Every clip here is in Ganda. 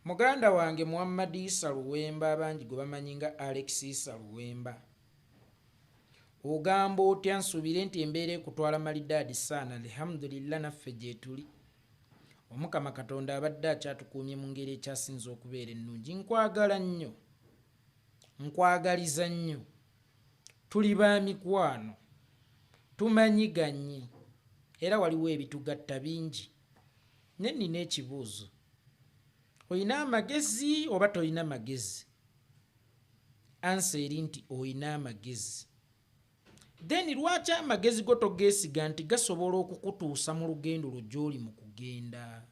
Muganda wange Muhammad Issa Luwemba abangi gwe bamanyi nga Alex Issa Luwemba. Ogamba otya? Nsuubire nti embeera ekutwala malidaadi saana. Alhamdulillah naffe gye tuli. Omukama Katonda abadde akyatukuumye mu ngeri ekyasinza okubeera ennungi. Nkwagala nnyo. Nkwagaliza nnyo. Tuli ba mikwano. Tumanyiganye. Era waliwo ebitugatta bingi. Ne nnina ekibuuzo. Oyina amagezi oba toyina magezi? Ansa eri nti oyina amagezi. Then lwaki amagezi go togeesiga nti gasobola okukutuusa mu lugendo lwo gy'oli mu kugenda?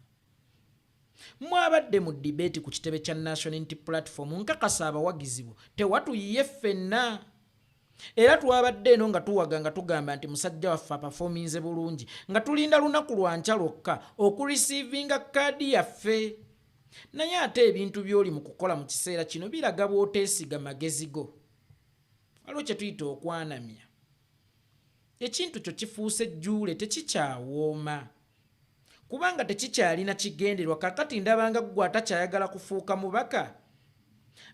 Mwabadde mu debate ku kitebe kya National Unity Platform, nkakasa abawagizi bo tewatuyiye ffenna. Era twabadde eno nga tuwaga nga tugamba nti musajja waffe apafominze bulungi, nga tulinda lunaku lwa nkya lwokka okurisiivinga kaadi yaffe. Naye ate ebintu by'oli mu kukola mu kiseera kino biraga bw'oteesiga magezi go. Waliwo kye tuyita okwanamya. Ekintu kyo kifuuse ejjuule, tekikyawooma. Kubanga tekikyalina kigenderwa. Kakati ndabanga ggwe atakyayagala kufuuka mubaka.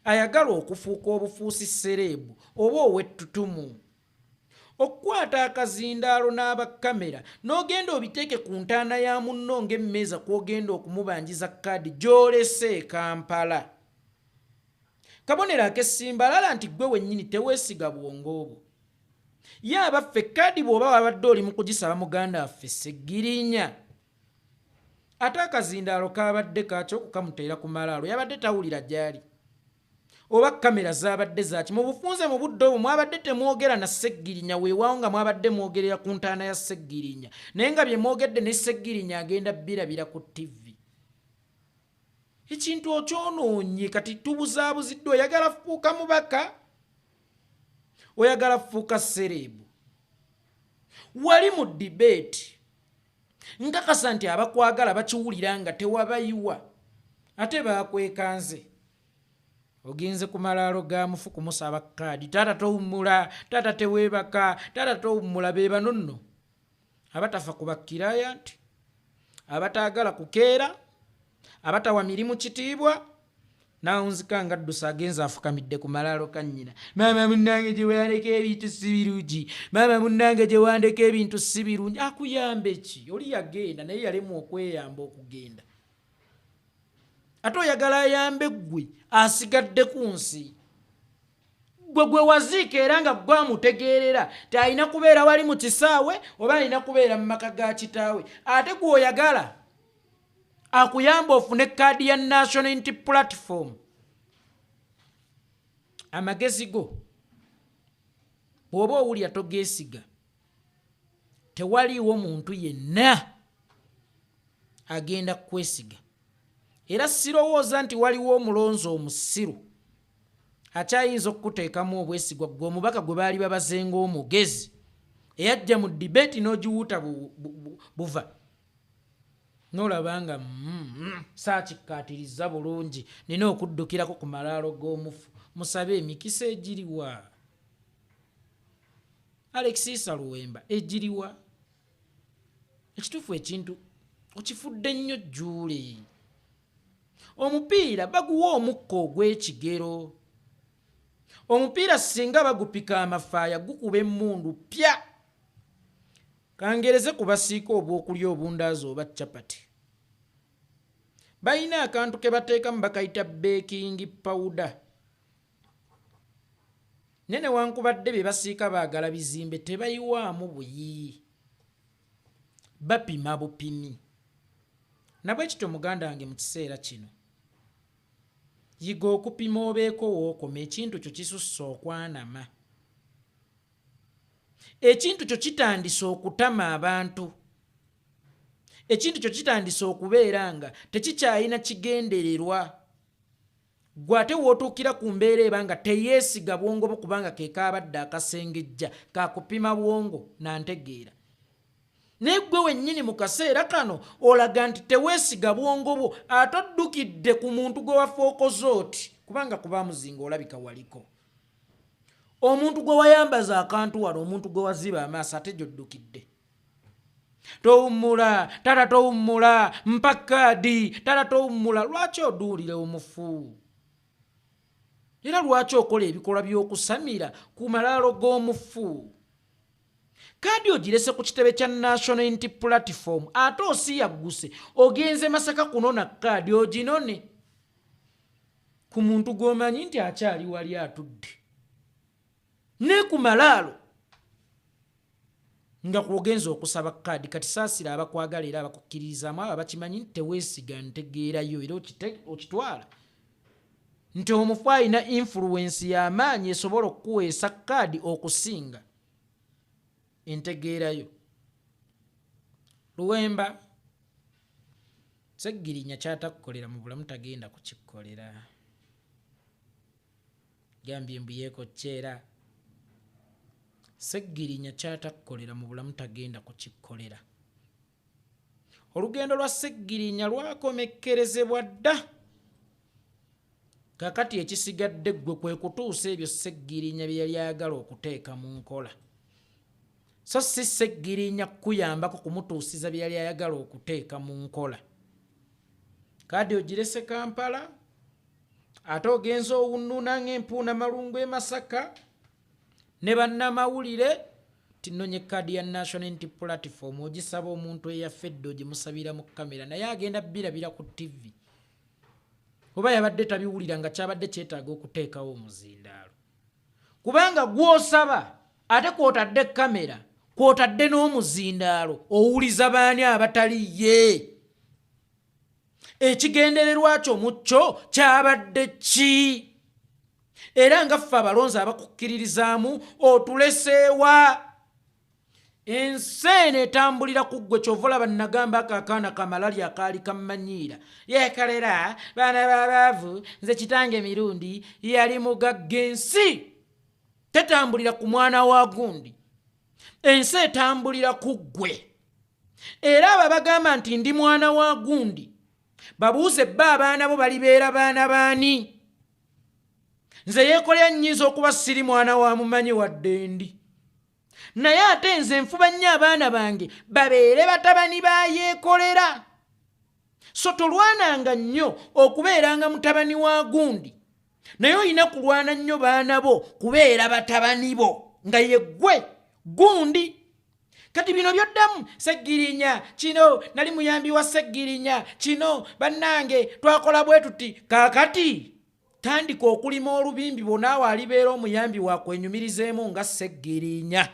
Ayagala okufuuka obufuusi sereebu oba ow'ettutumu. Okukwata akazindaalo n'abakamera n'ogenda obiteeke ku ntaana ya munno ng'emmeeza kw'ogenda okumubanjiza kaadi gy'olese e Kampala. Kabonero ak'essimba alala nti ggwe wennyini teweesiga bwongo obwo. Ye abaffe kaadi bw'oba wabadde oli mu kugisaba muganda waffe Seggirinya, ate akazindaalo kaabadde kaakyo okukamuteera ku malaalo yabadde tawulira gy'ali. Oba kamera zaabadde zaaki mu bufunze mu budde obwo mwabadde temwogera na Seggirinya, weewaawo nga mwabadde mwogerera ku ntaana ya Seggirinya, naye nga bye mwogedde ne Seggirinya agenda birabira ku TV. Ekintu okyonoonye. Kati tubuzaabuziddwa. Oyagala fuuka mubaka? Oyagala fuuka sereebu? Wali mu debate. Nkakasa nti abakwagala bakiwulira nga tewabayiwa, ate baakwekanze. Ogenze ku malaalo ga mufu kumusaba kaadi. Taata towummula, taata teweebaka, taata towummula. Be bano nno abatafa ku bakkiraaya nti, abataagala kukeera, abatawa mirimu kitiibwa. Naawunzika nga addusa agenza afukamidde ku malaalo ka nnyina. Maama munnange gye wandeka ebintu si birungi, maama munnange gye wandeka ebintu si birungi. Akuyambe ki? Oli yagenda naye yalemwa okweyamba okugenda. Ate oyagala ayambe ggwe asigadde ku nsi. Gwe waziika era nga gwe amutegeerera ti alina kubeera wali mu kisaawe oba alina kubeera mu maka ga kitaawe. Ate gwe oyagala akuyamba ofune kaadi ya National Unity Platform. Amagezi go bw'oba owulya togeesiga, tewaliiwo muntu yenna agenda kwesiga. Era sirowooza nti waliwo omulonzi omusiru akyayinza okuteekamu obwesigwa gwe omubaka gwe baali babazenga omugezi eyajja mu debate n'ogiwuuta buva. N'olaba nga saakikkaatiriza bulungi, nina okuddukirako ku malaalo g'omufu. Musabe emikisa egiriwa? Alex Issa Luwemba egiriwa? Ekituufu ekintu okifudde nnyo jjuule. Omupiira baguwa omukka ogw'ekigero. Omupiira singa bagupika amafaaya gukuba emmundu pya. Kangereze ku basiika obw'okulya obundaazi oba capati. Balina akantu ke bateekamu bakayita baking powder. Nene wankubadde be basiika baagala bizimbe tebayiwaamu buyi. Bapima bupimi. Nabwe kityo muganda wange mu kiseera kino. Yiga okupima obeeko wookoma. Ekintu kyo kisusse okwanama. Ekintu kyo kitandise okutama abantu. Ekintu kyo kitandise okubeera nga tekikyalina kigendererwa. Gwe ate wootuukira ku mbeera eba nga teyeesiga bwongo bwo kubanga ke kaabadde akasengejja kakupima bwongo nantegeera. Naye ggwe wennyini mu kaseera kano olaga nti teweesiga bwongo bwo, ate oddukidde ku muntu gwe wafookoza oti kubanga kuba muzinga olabika waliko. Omuntu gwe wayambaza akantu wano, omuntu gwe waziba amaaso ate gy'oddukidde. Towummula, tata towummula, mpa kaadi, tata towummula. Lwaki oduulire omufu? Era lwaki okola ebikolwa by'okusamira ku malaalo g'omufu? Kaadi ogirese ku kitebe kya National Unity Platform ate osiyagguse ogenze Masaka kunona kaadi oginone ku muntu gw'omanyi nti akyali wali atudde ne ku malaalo nga kugenza okusaba kaadi. Kati saasira abakwagala era abakukkiririzaamu abo abakimanyi nti teweesiga ntegeerayo era okitwala nti omufu alina influence y'amaanyi esobola okuweesa kaadi okusinga entegeerayo. Luwemba Sseggirinya kyatakukolera mu bulamu tagenda kukikolera. Gambye mbu yeekocceera. Sseggirinya kyatakukolera mu bulamu tagenda kukikolera. Olugendo lwa Sseggirinya lwakomekkerezebwa dda. Kakati ekisigadde ggwe kwe kutuusa ebyo Sseggirinya bye yali ayagala okuteeka mu nkola. So si Sseggirinya kuyambako kumutuusiza bye yali ayagala okuteeka mu nkola. Kaadi ogirese Kampala, ate ogenza owunnuna ng'empuuna malungu e Masaka, ne bannamawulire tinonye kaadi ya National Unity Platform ogisaba omuntu eyafedde ogimusabira mu kamera naye agenda birabira ku TV. Oba yabadde tabiwulira nga kyabadde kyetaaga okuteekawo omuzindaalo. Kubanga gw'osaba ate kw'otadde kamera kw'otadde n'omuzindaalo owuliza baani abatali ye. Ekigendererwa kyo mu kyo kyabadde ki? Era nga ffe abalonzi abakukkiririzaamu otuleseewa. Enseene etambulira ku ggwe ky'ova olaba nagamba akaakaana kamalali akaali kammanyiira. Yeekalera baana b'abaavu nze kitange mirundi yali mugagga. Ensi tetambulira ku mwana wa gundi. Ensi etambulira ku ggwe. Era abo bagamba nti ndi mwana wa gundi babuuze bba abaana bo balibeera baana baani? Nze yeekolera nnyinza okuba siri mwana wa mumanyi wadde ndi. Naye ate nze nfuba nnyo abaana bange babeere batabani ba yeekolera. So tolwananga nnyo okubeeranga mutabani wa gundi, naye olina kulwana nnyo baana bo kubeera batabani bo nga ye ggwe gundi. Kati bino byoddamu Sseggirinya kino nali muyambi wa Sseggirinya kino bannange twakola bwe tuti. Kaakati tandika okulima olubimbi bonaawe alibeera omuyambi wakwenyumirizeemu nga Sseggirinya.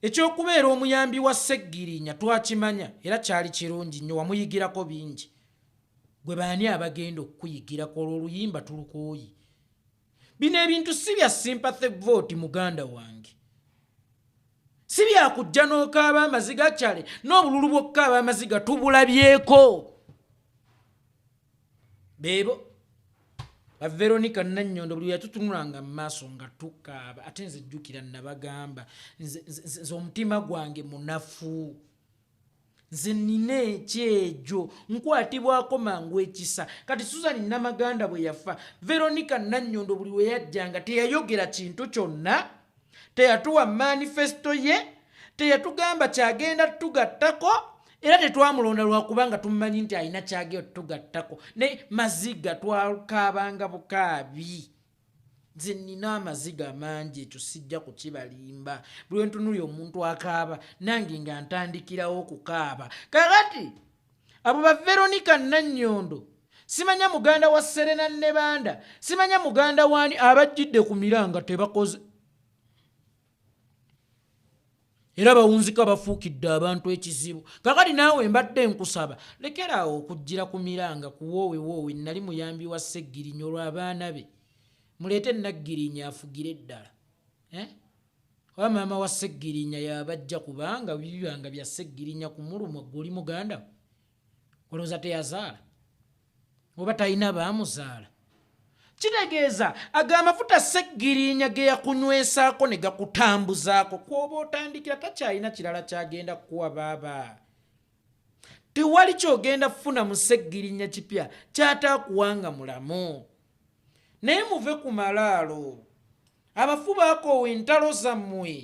Ekyokubeera omuyambi wa Sseggirinya twakimanya era kyali kirungi nnyo, wamuyigirako bingi. Gwe baani abagenda okukuyigirako olw'oluyimba tulukooyi? Bino ebintu si bya sympathy vote muganda wange. Si byakujja n'okaaba amaziga kyale n'obululu bw'okukaaba amaziga tubulabyeko. Beebo ba Veronica Nannyondo buli yatutunulanga mu maaso nga tukaaba. Ate nze jjukira nabagamba nze omutima gwange munafu. Nze nina ekyejo nkwatibwako mangu ekisa. Kati Susan Namaganda bwe yafa, Veronica Nannyondo buli we yajjanga teyayogera kintu kyonna, teyatuwa manifesto ye, teyatugamba kyagenda tugattako, era tetwamulonda lwakubanga tumanyi nti alina kyagenda tugattako. Ne maziga twakaabanga bukaabi. Nze nina amaziga mangi, ekyo sijja kukibalimba. Buli we ntunulira omuntu akaaba nange nga ntandikirawo okukaaba. Kakati abo ba Veronica Nannyondo simanya muganda wa Serena Nebanda, simanya muganda waani abajjidde ku miranga tebakoze. Era bawunzika bafuukidde abantu ekizibu. Kakati naawe mbadde nkusaba lekeraawo okujjira ku miranga kuwoowe nali muyambi wa Sseggirinya olw'abaana be. Muleete Naggirinya afugire ddala. Oba maama wa Sseggirinya yabajja kubanga bibanga bya Sseggirinya ku mulumo guli muganda we. Olowooza teyazaala? Oba talina baamuzaala? Kitegeeza agamafuta Sseggirinya ge yakunywesaako ne gakutambuzaako kw'oba otandikira takyalina kirala kyagenda kukuwa baaba. Tewali kyogenda kufuna mu Sseggirinya kipya kyataakuwanga mulamu. Naye muve ku malaalo. Abafu baakoowa entalo zammwe.